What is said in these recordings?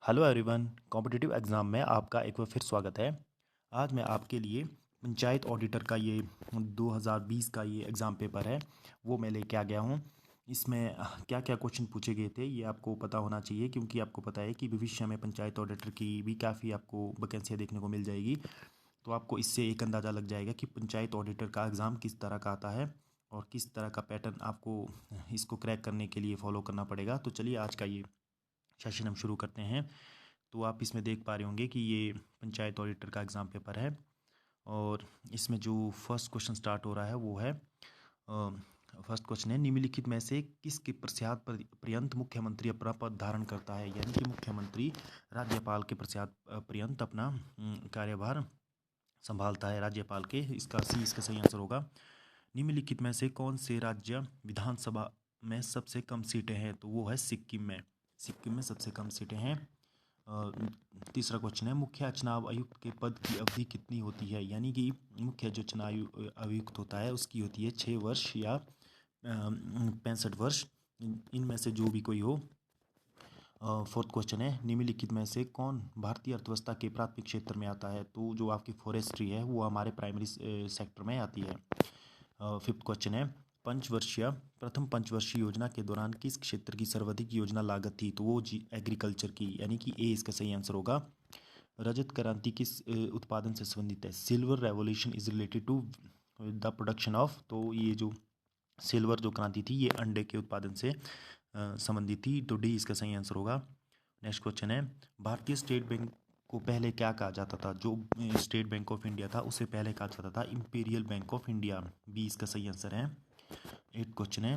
Hello everyone, competitive exam में आपका एक बार फिर स्वागत है। आज मैं आपके लिए पंचायत ऑडिटर का ये 2020 का ये एग्ज़ाम पेपर है, वो मैं लेके आ गया हूँ। इसमें क्या क्या क्वेश्चन पूछे गए थे ये आपको पता होना चाहिए, क्योंकि आपको पता है कि भविष्य में पंचायत ऑडिटर की भी काफ़ी आपको वैकेंसियाँ देखने को मिल जाएगी। तो आपको इससे एक अंदाज़ा लग जाएगा कि पंचायत ऑडिटर का एग्ज़ाम किस तरह का आता है और किस तरह का पैटर्न आपको इसको क्रैक करने के लिए फॉलो करना पड़ेगा। तो चलिए आज का ये सेशन हम शुरू करते हैं। तो आप इसमें देख पा रहे होंगे कि ये पंचायत ऑडिटर का एग्ज़ाम पेपर है और इसमें जो फर्स्ट क्वेश्चन स्टार्ट हो रहा है वो है फर्स्ट क्वेश्चन है, निम्नलिखित में से किसके पश्चात पर्यंत मुख्यमंत्री अपना पद धारण करता है। यानी कि मुख्यमंत्री राज्यपाल के पश्चात पर्यंत अपना कार्यभार संभालता है राज्यपाल के। इसका सही आंसर होगा, निम्नलिखित में से कौन से राज्य विधानसभा में सबसे कम सीटें हैं। तो वो है सिक्किम में। सिक्किम में सबसे कम सीटें हैं। तीसरा क्वेश्चन है, मुख्य चुनाव आयुक्त के पद की अवधि कितनी होती है। यानी कि मुख्य जो चुनाव आयुक्त होता है उसकी होती है 6 वर्ष या 65 वर्ष, इनमें से जो भी कोई हो। फोर्थ क्वेश्चन है, निम्नलिखित में से कौन भारतीय अर्थव्यवस्था के प्राथमिक क्षेत्र में आता है। तो जो आपकी फॉरेस्ट्री है वो हमारे प्राइमरी सेक्टर में आती है। फिफ्थ क्वेश्चन है, प्रथम पंचवर्षीय योजना के दौरान किस क्षेत्र की सर्वाधिक योजना लागत थी। तो वो एग्रीकल्चर की, यानी कि ए इसका सही आंसर होगा। रजत क्रांति किस उत्पादन से संबंधित है। Silver revolution is related to the production of. तो ये जो सिल्वर जो क्रांति थी ये अंडे के उत्पादन से संबंधित थी। तो डी इसका सही आंसर होगा। नेक्स्ट क्वेश्चन है, भारतीय स्टेट बैंक को पहले क्या कहा जाता था। जो स्टेट बैंक ऑफ इंडिया था उसे पहले कहा जाता था Imperial Bank of India. B इसका सही आंसर है। एट क्वेश्चन है,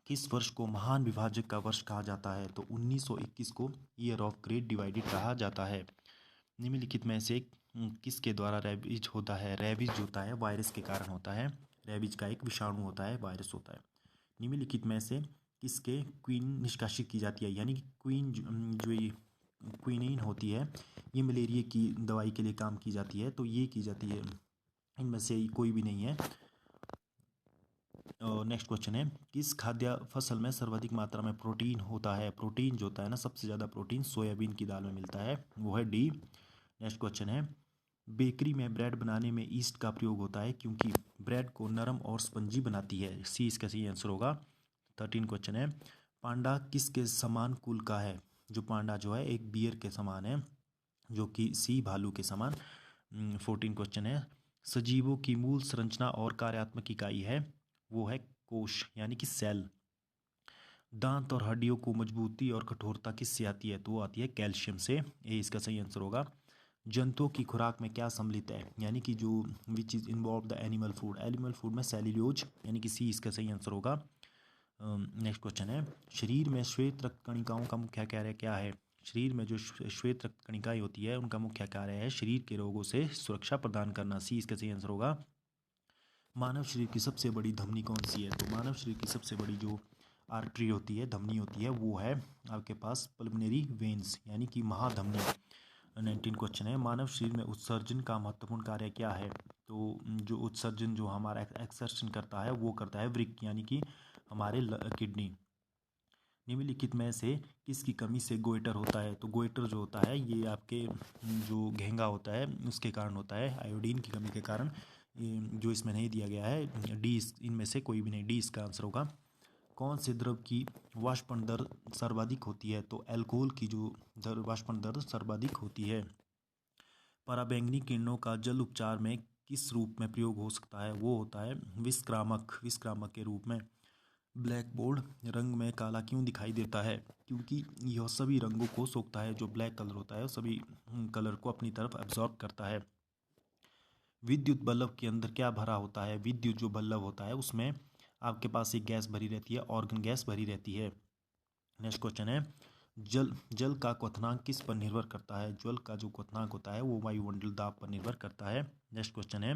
किस वर्ष को महान विभाजक का वर्ष कहा जाता है। तो 1921 को ईयर ऑफ ग्रेट डिवाइडेड कहा जाता है। निम्नलिखित में से किसके द्वारा रेबीज होता है। रेबीज जो होता है वायरस के कारण होता है। रेबीज का एक विषाणु होता है, वायरस होता है। निम्नलिखित में से किसके क्वीन निष्कासित की जाती है। यानी कि क्वीन जो ये क्वीनीन होती है ये मलेरिया की दवाई के लिए काम की जाती है। तो ये की जाती है, इनमें से कोई भी नहीं है। नेक्स्ट क्वेश्चन है, किस खाद्य फसल में सर्वाधिक मात्रा में प्रोटीन होता है। प्रोटीन जो होता है ना, सबसे ज़्यादा प्रोटीन सोयाबीन की दाल में मिलता है, वो है डी। नेक्स्ट क्वेश्चन है, बेकरी में ब्रेड बनाने में ईस्ट का प्रयोग होता है क्योंकि ब्रेड को नरम और स्पंजी बनाती है। सी इसका सही आंसर होगा। 13 क्वेश्चन है, पांडा किसके समान कुल का है। जो पांडा जो है एक बियर के समान है, जो कि सी भालू के समान। 14 क्वेश्चन है, सजीवों की मूल संरचना और कार्यात्मक इकाई है, वो है कोश यानी कि सेल। दांत और हड्डियों को मजबूती और कठोरता किससे आती है। तो वो आती है कैल्शियम से। ये इसका सही आंसर होगा। जंतुओं की खुराक में क्या सम्मिलित है। यानी कि जो which is involve the animal food. Animal food में सेल्यूलोज, यानी कि सी इसका सही आंसर होगा। नेक्स्ट क्वेश्चन है, शरीर में श्वेत रक्त कणिकाओं का मुख्य कार्य क्या है। शरीर में जो श्वेत रक्त कणिकाएं होती है उनका मुख्य कार्य है शरीर के रोगों से सुरक्षा प्रदान करना। सी इसका सही आंसर होगा। मानव शरीर की सबसे बड़ी धमनी कौन सी है। तो मानव शरीर की सबसे बड़ी जो आर्टरी होती है, धमनी होती है, वो है आपके पास पल्मोनरी वेन्स, यानी कि महाधमनी। 19 क्वेश्चन है, मानव शरीर में उत्सर्जन का महत्वपूर्ण कार्य क्या है। तो जो उत्सर्जन जो हमारा एक्सर्शन करता है वो करता है वृक्क, यानी कि हमारे किडनी। निम्नलिखित में से किसकी कमी से गोइटर होता है। तो गोइटर जो होता है ये आपके जो घेंगा होता है उसके कारण होता है, आयोडीन की कमी के कारण। जो इसमें नहीं दिया गया है डी, इनमें से कोई भी नहीं, डी इसका आंसर होगा। कौन से द्रव की वाष्पन दर सर्वाधिक होती है। तो अल्कोहल की जो वाष्पन दर सर्वाधिक होती है। पराबैंगनी किरणों का जल उपचार में किस रूप में प्रयोग हो सकता है। वो होता है विषक्रामक के रूप में। ब्लैक बोर्ड रंग में काला क्यों दिखाई देता है। क्योंकि यह सभी रंगों को सोखता है। जो ब्लैक कलर होता है सभी कलर को अपनी तरफ एब्जॉर्ब करता है। विद्युत बल्ब के अंदर क्या भरा होता है। विद्युत जो बल्ब होता है उसमें आपके पास एक गैस भरी रहती है, ऑर्गन गैस भरी रहती है। नेक्स्ट क्वेश्चन है, जल का क्वथनांक किस पर निर्भर करता है। जल का जो क्वथनांक होता है वो वायुमंडल दाब पर निर्भर करता है। नेक्स्ट क्वेश्चन है,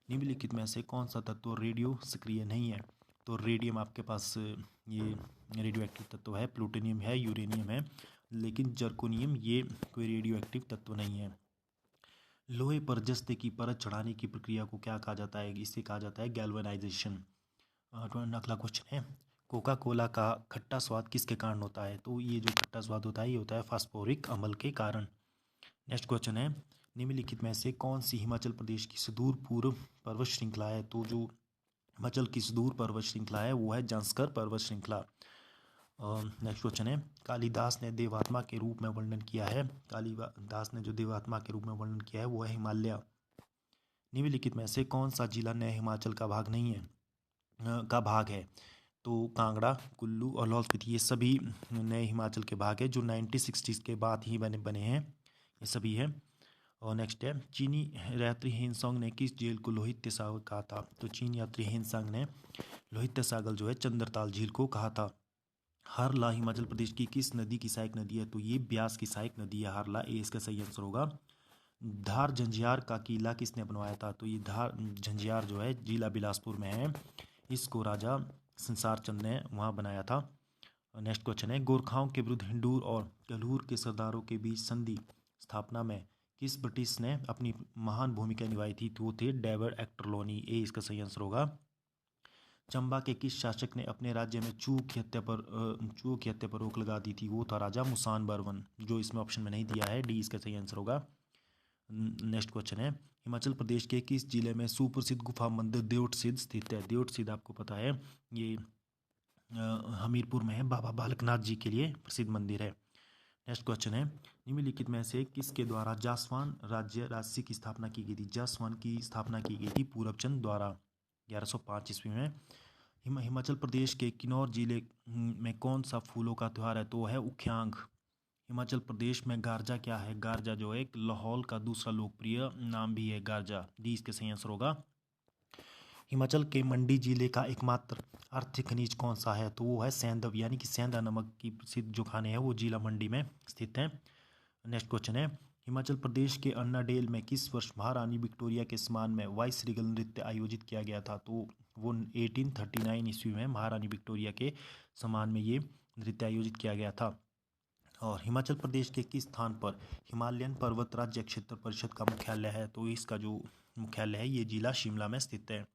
निम्नलिखित में से कौन सा तत्व रेडियो सक्रिय नहीं है। तो रेडियम आपके पास ये रेडियो एक्टिव तत्व है, प्लूटोनियम है, यूरेनियम है, लेकिन जर्कोनियम ये कोई रेडियो एक्टिव तत्व नहीं है। लोहे पर जस्ते की परत चढ़ाने की प्रक्रिया को क्या कहा जाता है। इसे कहा जाता है गैल्वेनाइजेशन। अगला क्वेश्चन है, कोका कोला का खट्टा स्वाद किसके कारण होता है? तो ये जो खट्टा स्वाद होता है ये होता है फास्फोरिक अम्ल के कारण। नेक्स्ट क्वेश्चन है, निम्नलिखित में से कौन सी हिमाचल प्रदेश की सुदूर पूर्व पर्वत श्रृंखला है? तो जो हिमाचल की सुदूर पर्वत श्रृंखला है वो है जांस्कर पर्वत श्रृंखला। नेक्स्ट क्वेश्चन है, कालिदास ने देवात्मा के रूप में वर्णन किया है। कालिदास ने जो देवात्मा के रूप में वर्णन किया है वो है हिमालय। निम्नलिखित में से कौन सा जिला नए हिमाचल का भाग नहीं है का भाग है? तो कांगड़ा, कुल्लू और लाहौल स्पीति ये सभी नए हिमाचल के भाग है जो 1960s के बाद ही बने हैं, ये सभी है। और नेक्स्ट है, चीनी यात्री हिंसोंग ने किस झील को लोहित सागर कहा था? तो चीनी यात्री हिंसोंग ने लोहित सागर जो है चंद्रताल झील को कहा था। हारला हिमाचल प्रदेश की किस नदी की सहायक नदी है? तो ये ब्यास की सहायक नदी है हारला, ये इसका सही आंसर होगा। धार झंझार का किला किसने बनवाया था? तो ये धार झंझार जो है जिला बिलासपुर में है, इसको राजा संसार चंद ने वहाँ बनाया था। नेक्स्ट क्वेश्चन है, गोरखाओं के विरुद्ध हिंडूर और कलूर के सरदारों के बीच संधि स्थापना में किस ब्रिटिश ने अपनी महान भूमिका निभाई थी? तो वो थे डेविड एक्टरलोनी, ये इसका सही आंसर होगा। चंबा के किस शासक ने अपने राज्य में चूहों की हत्या पर रोक लगा दी थी? वो था राजा मुसान बर्वन, जो इसमें ऑप्शन में नहीं दिया है, डी इसका सही आंसर होगा। नेक्स्ट क्वेश्चन है, हिमाचल प्रदेश के किस जिले में सुप्रसिद्ध गुफा मंदिर देवटसिद्ध स्थित है? देवटसिद्ध आपको पता है ये हमीरपुर में है, बाबा बालकनाथ जी के लिए प्रसिद्ध मंदिर है। नेक्स्ट क्वेश्चन है, निम्नलिखित में से किसके द्वारा जासवान राज्य राजसी की स्थापना की गई थी? जासवान की स्थापना की गई थी पूरबचंद द्वारा 1105 ईस्वी में। हिमाचल प्रदेश के किन्नौर जिले में कौन सा फूलों का त्यौहार है? तो वो है उख्यांग। हिमाचल प्रदेश में गारजा क्या है? गारजा जो है एक लाहौल का दूसरा लोकप्रिय नाम भी है गारजा, डी इसके सही आंसर होगा। हिमाचल के मंडी जिले का एकमात्र आर्थिक खनिज कौन सा है? तो वो है सेंधव, यानी कि सेंधा नमक की प्रसिद्ध जो खाने हैं वो जिला मंडी में स्थित हैं। नेक्स्ट क्वेश्चन है, हिमाचल प्रदेश के अन्नाडेल में किस वर्ष महारानी विक्टोरिया के सम्मान में वाइसरीगल नृत्य आयोजित किया गया था? तो वो 1839 ईस्वी में महारानी विक्टोरिया के सम्मान में ये नृत्य आयोजित किया गया था। और हिमाचल प्रदेश के किस स्थान पर हिमालयन पर्वत राज्य क्षेत्र परिषद का मुख्यालय है? तो इसका जो मुख्यालय है ये जिला शिमला में स्थित है।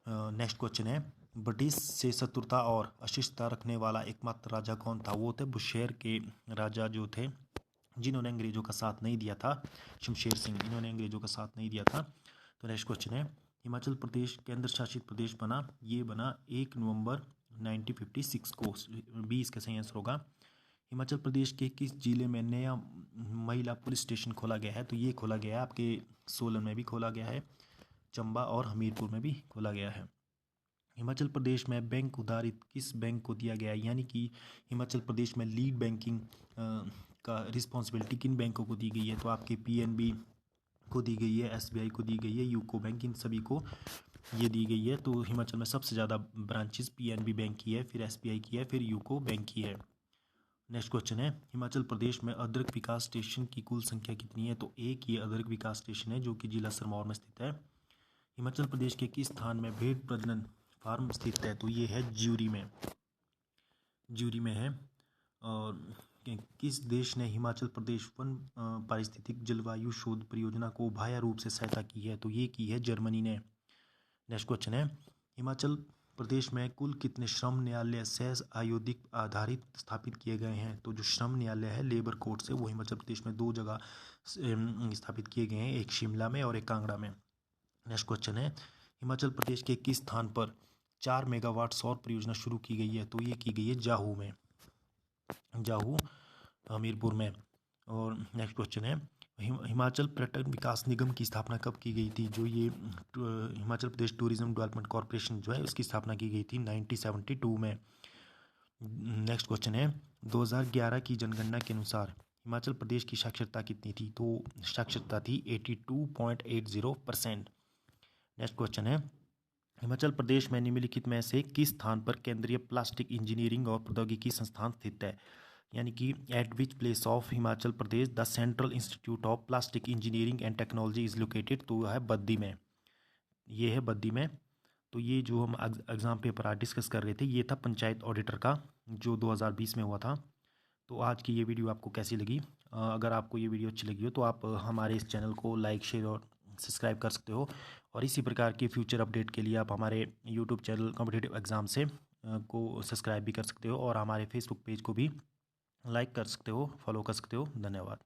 नेक्स्ट क्वेश्चन है, ब्रिटिश से शत्रुता और अशिष्टता रखने वाला एकमात्र राजा कौन था? वो थे बुशेर के राजा जो थे, जिन्होंने अंग्रेजों का साथ नहीं दिया था, शमशेर सिंह, इन्होंने अंग्रेजों का साथ नहीं दिया था। तो नेक्स्ट क्वेश्चन है, हिमाचल प्रदेश केंद्र शासित प्रदेश बना 1 नवंबर 1956 को, 20 का सही आंसर होगा। हिमाचल प्रदेश के किस जिले में नया महिला पुलिस स्टेशन खोला गया है? तो ये खोला गया है आपके सोलन में भी खोला गया है, चंबा और हमीरपुर में भी खोला गया है। हिमाचल प्रदेश में बैंक उधारित किस बैंक को दिया गया है? यानी कि हिमाचल प्रदेश में लीड बैंकिंग का रिस्पॉन्सिबिलिटी किन बैंकों को दी गई है? तो आपके पीएनबी को दी गई है, एसबीआई को दी गई है, यूको बैंक, इन सभी को ये दी गई है। तो हिमाचल में सबसे ज़्यादा ब्रांचेस पीएनबी बैंक की है, फिर एसबीआई की है, फिर यूको बैंक की है। नेक्स्ट क्वेश्चन है, हिमाचल प्रदेश में अदरक विकास स्टेशन की कुल संख्या कितनी है? तो एक ये अदरक विकास स्टेशन है जो कि जिला सिरमौर में स्थित है। हिमाचल प्रदेश के किस स्थान में भेड़ प्रजनन फार्म स्थित है? तो ये है ज्यूरी में, ज्यूरी में है। और किस देश ने हिमाचल प्रदेश वन पारिस्थितिक जलवायु शोध परियोजना को बाह्य रूप से सहायता की है? तो ये की है जर्मनी ने। नेक्स्ट क्वेश्चन है, हिमाचल प्रदेश में कुल कितने श्रम न्यायालय सह आयोदिक आधारित स्थापित किए गए हैं? तो जो श्रम न्यायालय है लेबर कोर्ट से, वो हिमाचल प्रदेश में 2 जगह स्थापित किए गए हैं, एक शिमला में और एक कांगड़ा में। नेक्स्ट क्वेश्चन है, हिमाचल प्रदेश के किस स्थान पर 4 मेगावाट सौर परियोजना शुरू की गई है? तो ये की गई है जाहू में, जाहू हमीरपुर में। और नेक्स्ट क्वेश्चन है, हिमाचल पर्यटन विकास निगम की स्थापना कब की गई थी? जो ये Himachal Pradesh tourism development corporation जो है उसकी स्थापना की गई थी 1972 में। नेक्स्ट क्वेश्चन है, 2011 की जनगणना के अनुसार हिमाचल प्रदेश की साक्षरता कितनी थी? तो साक्षरता थी 82.80%। नेक्स्ट क्वेश्चन है, हिमाचल प्रदेश में निम्नलिखित में से किस स्थान पर केंद्रीय प्लास्टिक इंजीनियरिंग और प्रौद्योगिकी संस्थान स्थित है? यानी कि eight which place of Himachal Pradesh the central institute of plastic engineering and technology is located? तो है बद्दी में, ये है बद्दी में। तो ये जो हम एग्ज़ाम पेपर आज डिस्कस कर रहे थे ये था पंचायत ऑडिटर का, जो 2020 में हुआ था। तो आज की ये वीडियो आपको कैसी लगी? अगर आपको ये वीडियो अच्छी लगी हो तो आप हमारे इस चैनल को लाइक, शेयर और सब्सक्राइब कर सकते हो। और इसी प्रकार के फ्यूचर अपडेट के लिए आप हमारे यूट्यूब चैनल कॉम्पिटिटिव एग्ज़ाम से को सब्सक्राइब भी कर सकते हो और हमारे फेसबुक पेज को भी लाइक कर सकते हो, फॉलो कर सकते हो। धन्यवाद।